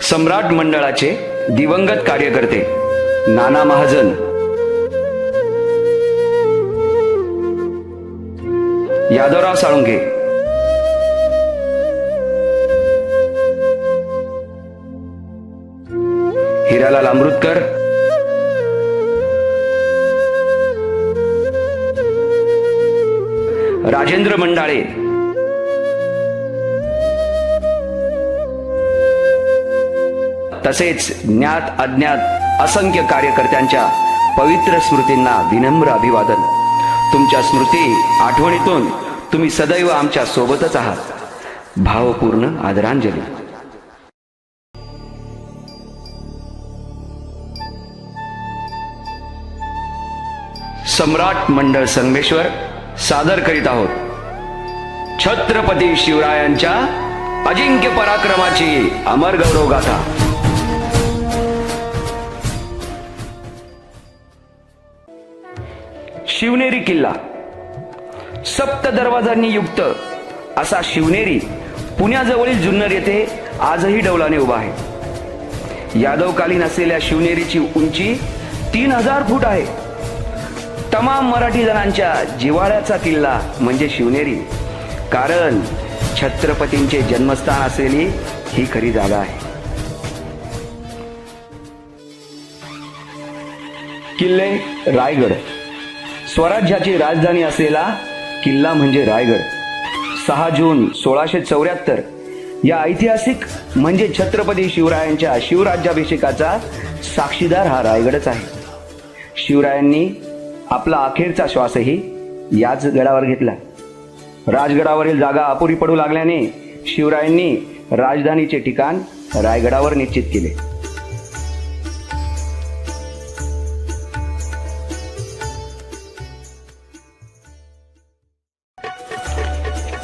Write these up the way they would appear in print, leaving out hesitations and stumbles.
सम्राट मंडळाचे दिवंगत कार्यकर्ते नाना महाजन, यादवराव साळुंखे, हिरालाल अमृतकर, राजेंद्र मंडाळे, तसेच ज्ञात अज्ञात असंख्य कार्यकर्त्यांच्या पवित्र स्मृतींना विनम्र अभिवादन। तुमच्या स्मृती आठवणीतून तुम्ही सदैव आमच्या सोबतच आहात। भावपूर्ण आदरांजली। सम्राट मंडळ संगमेश्वर सादर करीत आहोत छत्रपती शिवरायांच्या अजिंक्य पराक्रमाची अमर गौरव गाथा। शिवनेरी किल्ला सप्त दरवाजांनी युक्त असा शिवनेरी पुण्याजवळील जुन्नर येथे आजही डौलाने उभा आहे। यादवकालीन असलेल्या शिवनेरीची उंची 3000 फूट आहे। तमाम मराठी जणांच्या जिव्हाळ्याचा किल्ला म्हणजे शिवनेरी, कारण छत्रपतींचे जन्मस्थान असलेली ही खरी जागा आहे। किल्ले रायगड स्वराज्याची राजधानी असलेला किल्ला म्हणजे रायगड। 6 जून 1674 या ऐतिहासिक म्हणजे छत्रपती शिवरायांच्या शिवराज्याभिषेकाचा साक्षीदार हा रायगडच आहे। शिवरायांनी आपला अखेरचा श्वासही याच गडावर घेतला। राजगडावरील जागा अपुरी पडू लागल्याने शिवरायांनी राजधानीचे ठिकाण रायगडावर निश्चित केले।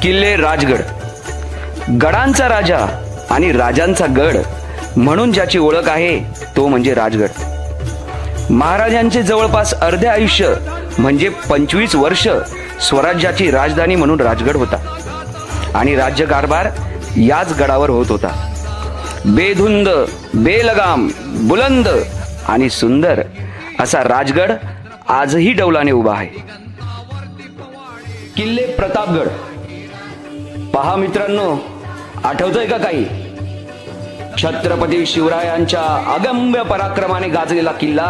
किल्ले राजगड गडांचा राजा आणि राजांचा गड म्हणून ज्याची ओळख आहे तो म्हणजे राजगड। महाराजांचे जवळपास अर्धे आयुष्य म्हणजे 25 वर्ष स्वराज्याची राजधानी म्हणून राजगड होता आणि राज्यकारभार याच गडावर होत होता। बेधुंद, बेलगाम, बुलंद आणि सुंदर असा राजगड आजही डौलाने उभा आहे। किल्ले प्रतापगड पहा मित्रांनो, आठवतंय का काही? छत्रपती शिवरायांच्या अगम्य पराक्रमाने गाजलेला किल्ला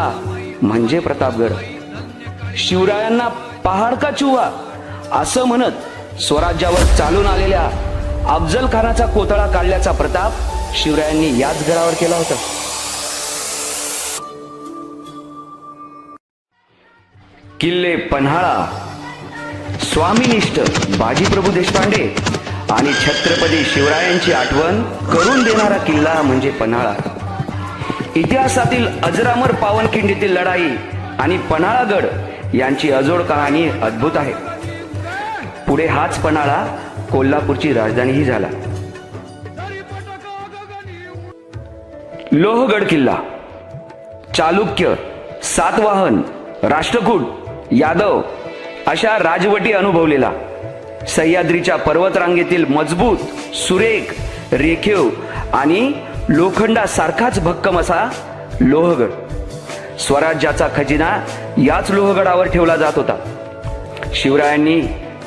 म्हणजे प्रतापगड। शिवरायांना पहाड का चुहा असं म्हणत स्वराज्यावर चालून आलेल्या अफजल खानाचा कोथळा काढल्याचा प्रताप शिवरायांनी याच गडावर केला होता। किल्ले पन्हाळा स्वामीनिष्ठ बाजीप्रभू देशपांडे आणि छत्रपती शिवरायांची आठवण करून देणारा किल्ला म्हणजे पन्हाळा। इतिहासातील अजरामर पावनखिंडीतील लढाई आणि पन्हाळागड यांची अजोड कहाणी अद्भुत आहे। पुढे हाच पन्हाळा कोल्हापूरची राजधानीही झाला। लोहगड किल्ला चालुक्य, सातवाहन, राष्ट्रकूट, यादव अशा राजवटी अनुभवलेला, सह्याद्रीच्या पर्वतरांगेतील मजबूत, सुरेख, रेखीव आणि लोखंडासारखाच भक्कम असा लोहगड। स्वराज्याचा खजिना याच लोहगडावर ठेवला जात होता। शिवरायांनी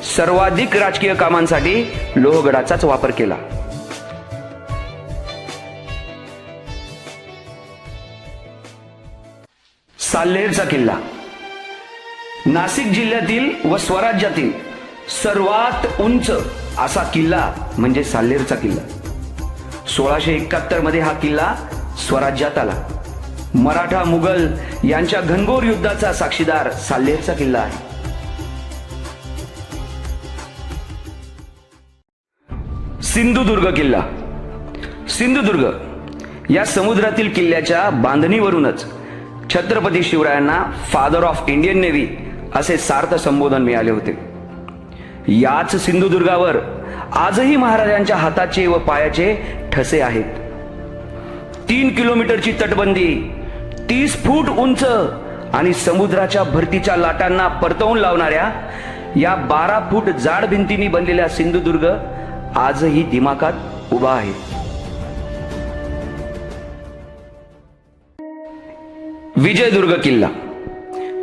सर्वाधिक राजकीय कामांसाठी लोहगडाचाच वापर केला। साल्हेरचा किल्ला नाशिक जिल्ह्यातील व स्वराज्यातील सर्वात उंच असा किल्ला म्हणजे साल्हेरचा किल्ला। 1671 मध्ये हा किल्ला स्वराज्यात आला। मराठा मुघल यांच्या घनघोर युद्धाचा साक्षीदार साल्हेरचा किल्ला आहे। सिंधुदुर्ग किल्ला सिंधुदुर्ग या समुद्रातील किल्ल्याच्या बांधणीवरूनच छत्रपती शिवरायांना फादर ऑफ इंडियन नेव्ही असे सार्थ संबोधन मिळाले होते। याच सिंधुदुर्गावर आजही महाराजांच्या हाताचे व पायाचे ठसे आहेत। 3 किलोमीटरची तटबंदी, 30 फूट उंच आणि समुद्राच्या भरतीच्या लाटांना परतवून लावणाऱ्या या 12 फूट जाड भिंतींनी बनलेल्या सिंधुदुर्ग आजही दिमाखात उभा आहे। विजयदुर्ग किल्ला.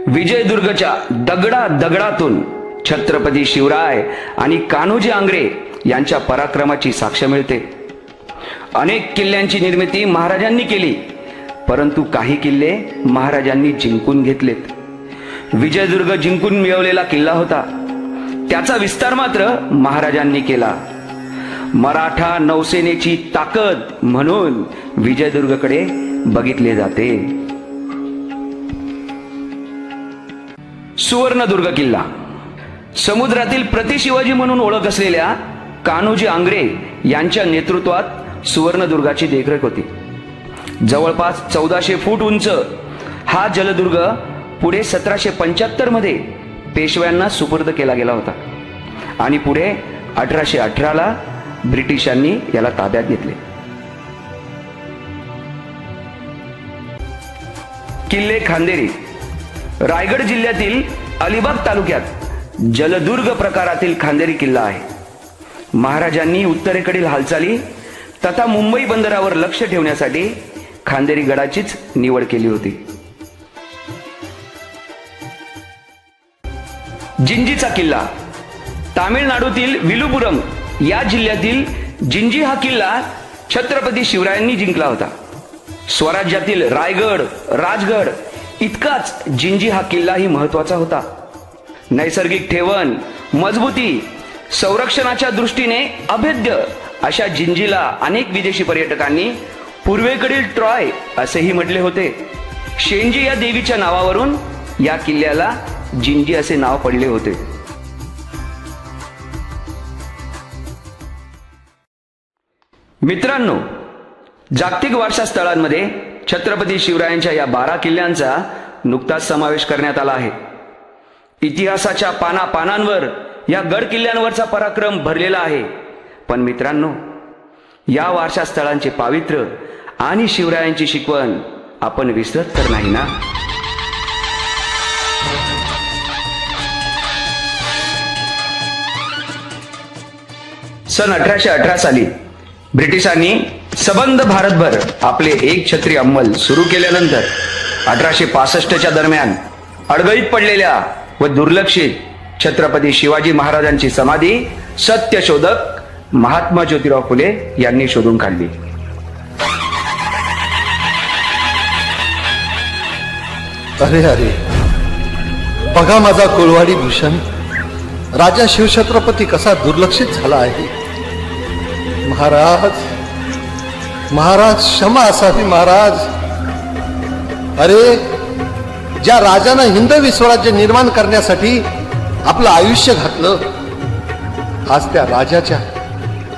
विजयदुर्गच्या दगडातून छत्रपती शिवराय आणि कान्होजी आंग्रे यांच्या पराक्रमाची साक्ष मिळते. अनेक किल्ल्यांची निर्मिती महाराजांनी केली, परंतु काही किल्ले महाराजांनी जिंकून घेतलेत. विजयदुर्ग जिंकून मिळवलेला किल्ला होता, त्याचा विस्तार मात्र महाराजांनी केला. मराठा नौसेनेची ताकद म्हणून विजयदुर्गकडे बघितले जाते. सुवर्णदुर्ग किल्ला. समुद्रातील प्रतिशिवाजी म्हणून ओळख असलेल्या कान्होजी आंग्रे यांच्या नेतृत्वात सुवर्णदुर्गाची देखरेख होती. जवळपास 1400 फूट उंच हा जलदुर्ग पुढे 1775 मध्ये पेशव्यांना सुपूर्द केला गेला होता आणि पुढे 1818 ब्रिटिशांनी याला ताब्यात घेतले. किल्ले खांदेरी. रायगड जिल्ह्यातील अलिबाग तालुक्यात जलदुर्ग प्रकारातील खांदेरी किल्ला आहे. महाराजांनी उत्तरेकडील हालचाली तथा मुंबई बंदरावर लक्ष ठेवण्यासाठी खांदेरी गडाचीच निवड केली होती. जिंजीचा किल्ला. तामिळनाडूतील विलुपुरम या जिल्ह्यातील जिंजी हा किल्ला छत्रपती शिवरायांनी जिंकला होता. स्वराज्यातील रायगड, राजगड इतकाच जिंजी हा किल्लाही महत्वाचा होता. नैसर्गिक ठेवण, मजबूती, संरक्षणाच्या दृष्टीने अभेद्य अशा जिंजीला अनेक विदेशी पर्यटकांनी पूर्वेकडील ट्रॉय असेही म्हटले होते. शेंजी या देवीच्या नावावरून या किल्ल्याला जिंजी असे नाव पडले होते. मित्रांनो, जागतिक वारसा स्थळांमध्ये छत्रपती शिवरायांच्या या 12 किल्ल्यांचा नुकताच समावेश करण्यात आला आहे. इतिहासाच्या पानांवर या गड किल्ल्यांवरचा पराक्रम भरलेला आहे. पण मित्रांनो, या वारसा स्थळांचे पावित्र्य आणि शिवरायांची शिकवण आपण विसरत तर नाही ना? सन 1818 साली ब्रिटिशांनी सबंध भारतभर आपले एक छत्री अंमल सुरू केल्यानंतर 1865च्या दरम्यान अडगळीत पडलेल्या व दुर्लक्षित छत्रपती शिवाजी महाराजांची समाधी सत्यशोधक महात्मा ज्योतिराव फुले यांनी शोधून काढली. अरे अरे, बघा माझा कोळवाडी भूषण, राजा शिवछत्रपती कसा दुर्लक्षित झाला आहे. महाराज, महाराज क्षमा असावी महाराज. अरे, ज्या राजानं हिंदवी स्वराज्य निर्माण करण्यासाठी आपलं आयुष्य घातलं, आज त्या राजाच्या,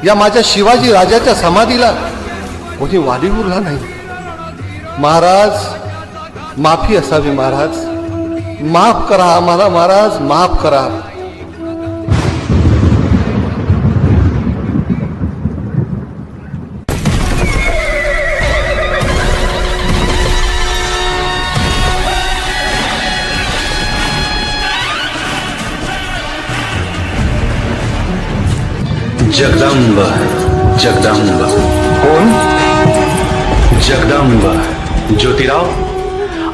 या माझ्या शिवाजी राजाच्या समाधीला कोणी वाली उरला नाही. महाराज, माफी असावी महाराज. माफ करा आम्हाला महाराज, माफ करा. जगदंब, जगदंब. कोण? जगदंब. ज्योतिराव,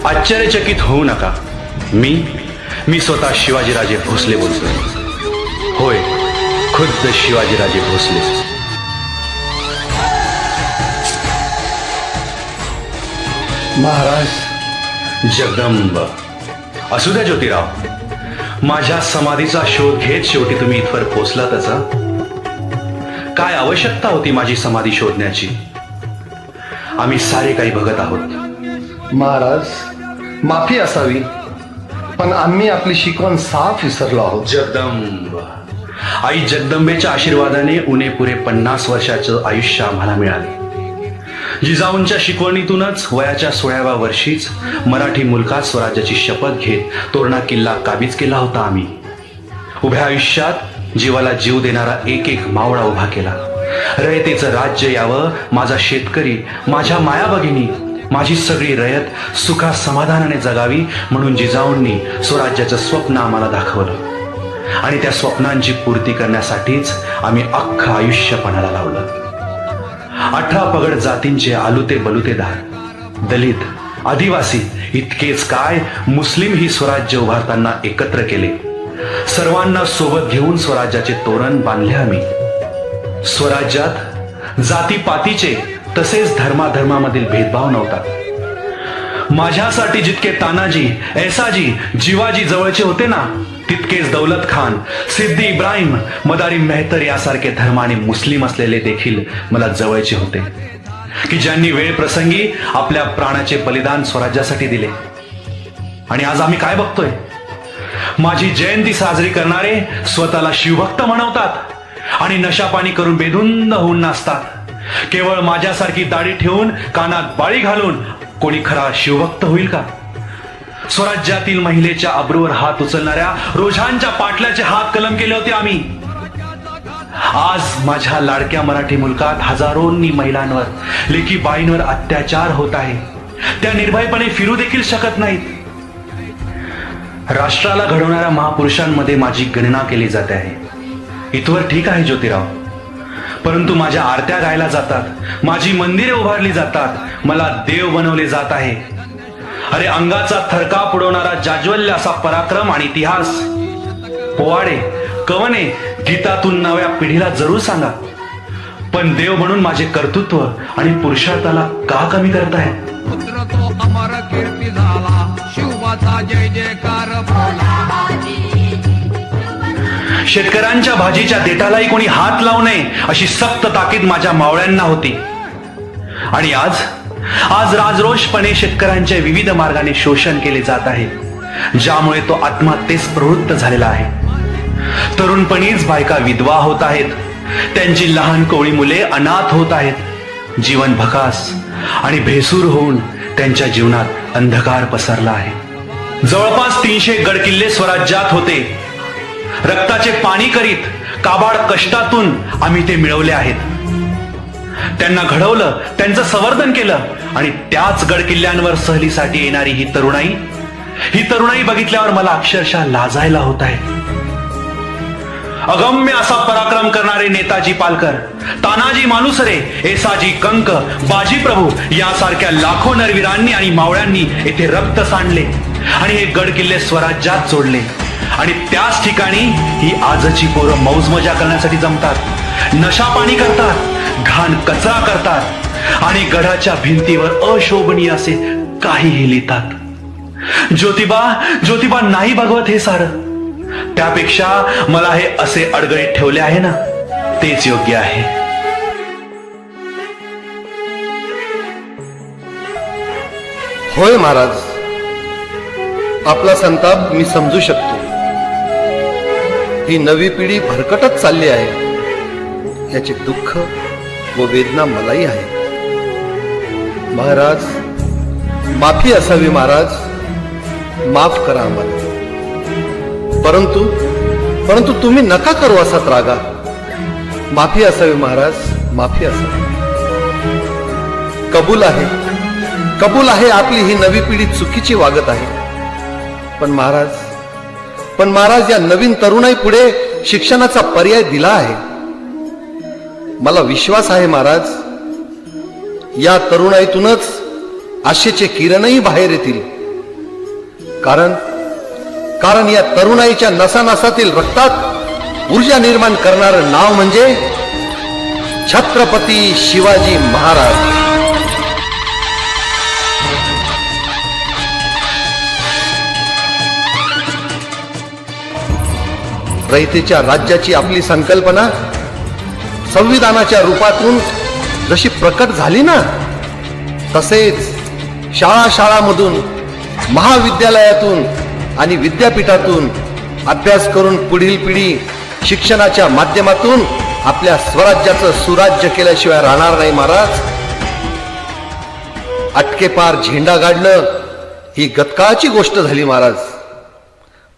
आश्चर्यचकित होऊ नका. मी स्वतः शिवाजीराजे भोसले बोलतोय. होय, खुद्द शिवाजीराजे भोसले. महाराज. जगदंब. असू द्या ज्योतिराव, माझ्या समाधीचा शोध घेत शेवटी तुम्ही इथवर पोचलातच. काय आवश्यकता होती माझी समाधी शोधण्याची? आम्ही सारे काही बघत आहोत. महाराज, माफी असावी, पण आम्ही आपली शिकवण साफ विसरलो आहोत. जगदंब. आई जगदंबेच्या आशीर्वादाने उणे पुरे 50 वर्षाचं आयुष्य आम्हाला मिळाले. जिजाऊंच्या शिकवणीतूनच वयाच्या 16व्या वर्षीच मराठी मुलकात स्वराज्याची शपथ घेत तोरणा किल्ला काबीज केला होता आम्ही. उभ्या आयुष्यात जीवाला जीव देणारा एक एक मावळा उभा केला. रयतेचं राज्य यावं, माझा शेतकरी, माझ्या माया भगिनी, माझी सगळी रयत सुखा समाधानाने जगावी म्हणून जिजाऊंनी स्वराज्याचं स्वप्न आम्हाला दाखवलं. आणि त्या स्वप्नांची पूर्ती करण्यासाठीच आम्ही अख्खं आयुष्य पणाला लावलं. 18 पगड जातींचे आलुते बलुतेदार, दलित, आदिवासी इतकेच काय, मुस्लिम ही स्वराज्य उभारताना एकत्र केले. सर्वांना सोबत घेऊन स्वराज्याचे तोरण बांधले आम्ही. स्वराज्यात जातीपातीचे तसेच धर्माधर्मामधील भेदभाव नव्हता. माझ्यासाठी जितके तानाजी, ऐसाजी, जिवाजी जवळचे होते ना, तितकेच दौलत खान, सिद्दी इब्राहिम, मदारी मेहतर यासारखे धर्माने मुस्लिम असलेले देखील मला जवळचे होते, की ज्यांनी वेळ प्रसंगी आपल्या प्राणाचे बलिदान स्वराज्यासाठी दिले. आणि आज आम्ही काय बघतोय? माझी जयंती साजरी करणारे स्वतःला शिवभक्त म्हणवतात आणि नशापाणी करून बेधुंद होऊन नाचतात. केवळ माझ्यासारखी दाढी ठेवून कानात बाळी घालून कोणी खरा शिवभक्त होईल का? स्वराज्यातील महिलेच्या अब्रूवर हात उचलणाऱ्या रोझांच्या पाटल्याचे हात कलम केले होते आम्ही. आज माझ्या लाडक्या मराठी मुलकात हजारोंनी महिलांवर, लेकी बाईंवर अत्याचार होत आहे. त्या निर्भयपणे फिरू देखील शकत नाहीत. राष्ट्राला घडवणाऱ्या महापुरुषांमध्ये माझी गणना केली जाते आहे. इथवर ठीक आहे ज्योतिराव, परंतु माझ्या आरत्या गायला जातात, माझी मंदिरे उभारली जातात, मला देव बनवले जात आहे. अरे अंगाचा थरकाप उडवणारा जाज्वल्य असा पराक्रम आणि इतिहास, पोवाडे, कवने गीतातून नव्या पिढीला जरूर सांगा. पण देव म्हणून माझे कर्तृत्व आणि पुरुषार्थाला का कमी करताय? पुत्र तो अमर कीर्ती झाला, शिवाचा जय जयकार बोला. शेतकऱ्यांच्या भाजीच्या देठालाही कोणी हात लावू नये अशी सक्त ताकीद माझ्या मावळ्यांना होती. आणि आज राजरोषपणे शेतकऱ्यांच्या विविध मार्गाने शोषण केले जात आहे, ज्यामुळे तो आत्महत्येस प्रवृत्त झालेला आहे. तरुणपणीच बायका विधवा होत आहेत, त्यांची लहान कोवळी मुले अनाथ होत आहेत. जीवन भकास आणि भेसूर होऊन त्यांच्या जीवनात अंधकार पसरला आहे. जवळपास 300 गडकिल्ले स्वराज्यात होते. रक्ताचे पाणी करीत काबाड कष्टातून आम्ही ते मिळवले आहेत. त्यांना घडवलं, त्यांचं संवर्धन केलं आणि त्याच गडकिल्ल्यांवर सहलीसाठी येणारी ही तरुणाई बघितल्यावर मला अक्षरशः लाजायला होत आहे. अगम्य असा पराक्रम करणारे नेताजी पालकर, तानाजी मालुसरे, ऐसाजी कंक, बाजी प्रभू यासारख्या लाखो नरवीरांनी आणि मावळ्यांनी येथे रक्त सांडले आणि हे गडकिल्ले स्वराज्यात जोडले. आणि त्याच ठिकाणी ही आजची पोरं मौज मजा करण्यासाठी जमतात, नशापाणी करतात, घाण कचरा करतात आणि गडाच्या भिंतीवर अशोभनीय असे काहीही लिहितात. ज्योतिबा नाही भगवत हे सारं. त्यापेक्षा मला हे असे अडगळीत ठेवले आहे ना, तेच योग्य आहे. होय महाराज, आपला संताप मी समजू शकतो. ही नवी पिढी भरकटत चालली आहे, याचे दुःख व वेदना मलाही आहे. महाराज, माफी असावी महाराज, माफ करा आम्हाला. परंतु तुम्ही नका करू असा त्रागा. माफी असावी महाराज, माफी असावी. कबूल आहे आपली ही नवी पिढी चुकीची वागत आहे. पण महाराज या नवीन तरुणाई पुढे शिक्षणाचा पर्याय दिला आहे. मला विश्वास आहे महाराज, या तरुणाईतूनच आशेचे किरणही बाहेर येतील. कारण या तरुणाईच्या नसानसातील रक्तात ऊर्जा निर्माण करणारं नाव म्हणजे छत्रपती शिवाजी महाराज. रयतेच्या राज्याची आपली संकल्पना संविधानाच्या रूपातून जशी प्रकट झाली ना, तसेच शाळामधून, महाविद्यालयातून आणि विद्यापीठातून अभ्यास करून पुढील पिढी शिक्षणाच्या माध्यमातून आपल्या स्वराज्याचं सुराज्य केल्याशिवाय राहणार नाही महाराज. अटकेपार झेंडा गाडणं ही गतकाळाची गोष्ट झाली महाराज.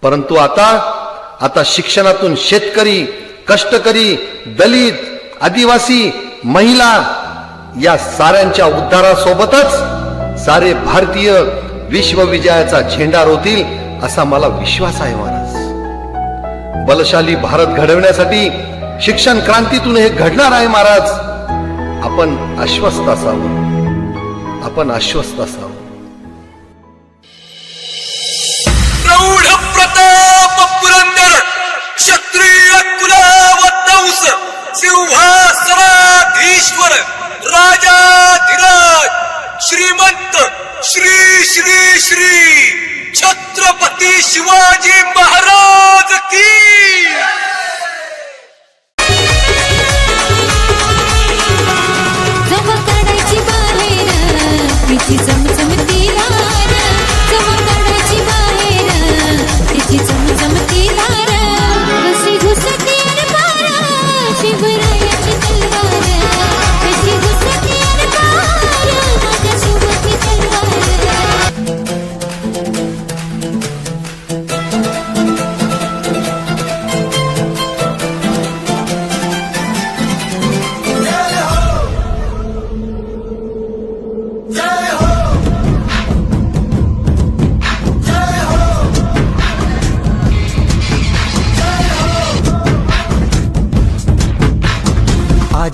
परंतु आता शिक्षणातून शेतकरी, कष्टकरी, दलित, आदिवासी, महिला या साऱ्यांच्या उद्धारासोबतच सारे भारतीय विश्वविजयाचा झेंडा रोतील असा मला विश्वास आहे महाराज. बलशाली भारत घडवण्यासाठी शिक्षण क्रांतीतून हे घडणार आहे महाराज. आपण आश्वस्त असावं.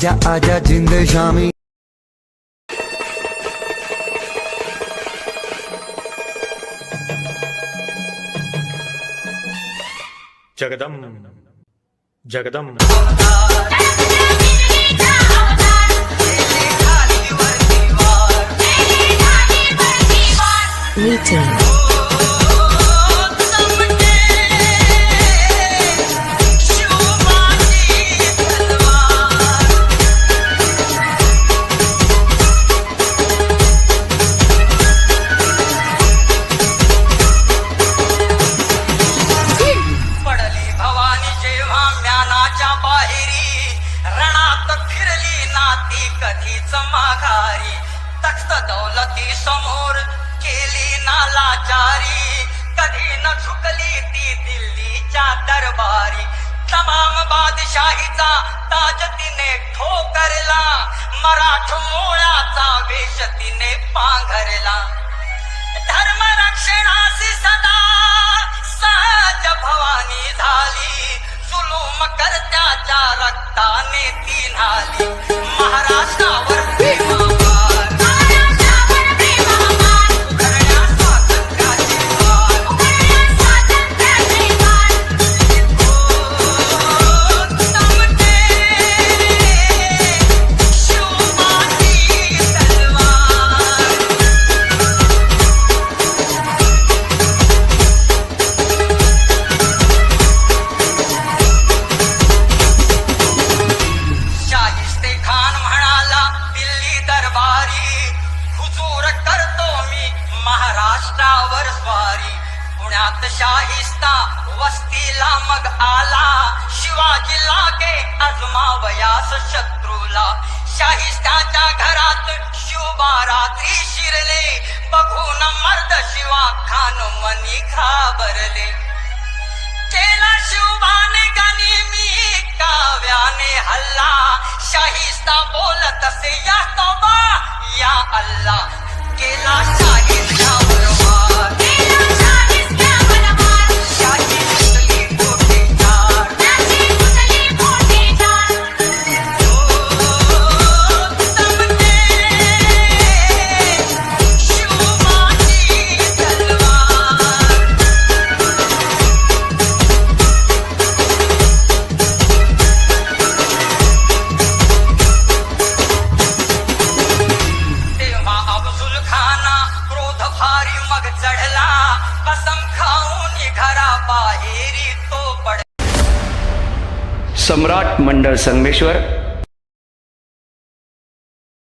आजा आजा जिंद शामी जगदम जगदम Meeting. पडली भवानी जेव्हा म्यानाच्या बाहेरी रणात फिरली नाती कधीच माघारी तख्त दौलती समोर केली नालाचारी कधी न झुकली ती दिल्लीच्या दरबारी तमाम बादशाहीचा ताज तिने ठोकरला मराठ मोळाचा वेश तिने पांघरला धर्म रक्षणासी सदा सहज भवानी झाली जुलूम करत्याच्या रक्ताने ती न्हाली महाराष्ट्रावर प्रेमाभार, उघडल्या स्वातंत्र्याचे द्वार. ओ, तमके शिवबाची तलवार. शाहिस्ते खान म्हणाला दिल्ली दरबारी हुजूर करतो मी महाराष्ट्रावर स्वारी पुण्यात शाहिस्ता वस्तीला मग आला शिवाजी लागे अजमावयास शत्रूला शाहिस्ताच्या घरात शिवबा रात्री शिरले बघून मर्द शिवा खान मनी घाबरले केला शिवबाने गाणी मी काव्याने हल्ला शाहिस्ता बोलत असे या तोबा या अल्लाह केला शाहिस्तावर वार. शाहिस्तली गोटेदार. ओ, तमके शिवबाची तलवार. तेव्हा अफजुल खाना क्रोध भारी मग चढला कसम खाऊन घरा बाहेरी तो पड सम्राट मंडळ संगमेश्वर